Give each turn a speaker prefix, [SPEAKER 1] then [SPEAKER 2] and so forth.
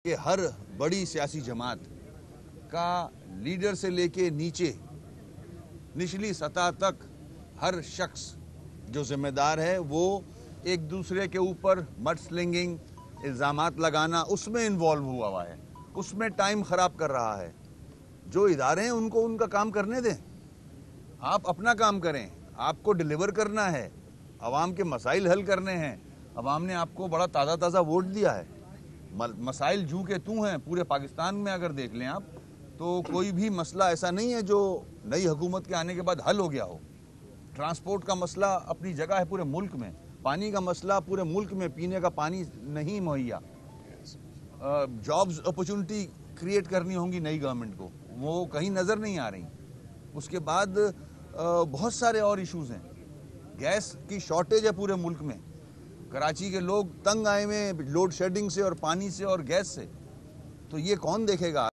[SPEAKER 1] کہ ہر بڑی سیاسی جماعت کا لیڈر سے لے کے نیچے نچلی سطح تک ہر شخص جو ذمہ دار ہے وہ ایک دوسرے کے اوپر مڈ سلنگنگ الزامات لگانا اس میں انوالو ہوا ہے، اس میں ٹائم خراب کر رہا ہے۔ جو ادارے ہیں ان کو ان کا کام کرنے دیں، آپ اپنا کام کریں، آپ کو ڈیلیور کرنا ہے، عوام کے مسائل حل کرنے ہیں۔ عوام نے آپ کو بڑا تازہ ووٹ دیا ہے، مسائل جو کہ تو ہیں پورے پاکستان میں اگر دیکھ لیں آپ تو کوئی بھی مسئلہ ایسا نہیں ہے جو نئی حکومت کے آنے کے بعد حل ہو گیا ہو۔ ٹرانسپورٹ کا مسئلہ اپنی جگہ ہے پورے ملک میں، پانی کا مسئلہ پورے ملک میں پینے کا پانی نہیں مہیا، جابز اپرچونٹی کریٹ کرنی ہوں گی نئی گورنمنٹ کو، وہ کہیں نظر نہیں آ رہی۔ اس کے بعد بہت سارے اور ایشوز ہیں، گیس کی شارٹیج ہے پورے ملک میں، کراچی کے لوگ تنگ آئے ہوئے لوڈ شیڈنگ سے اور پانی سے اور گیس سے، تو یہ کون دیکھے گا؟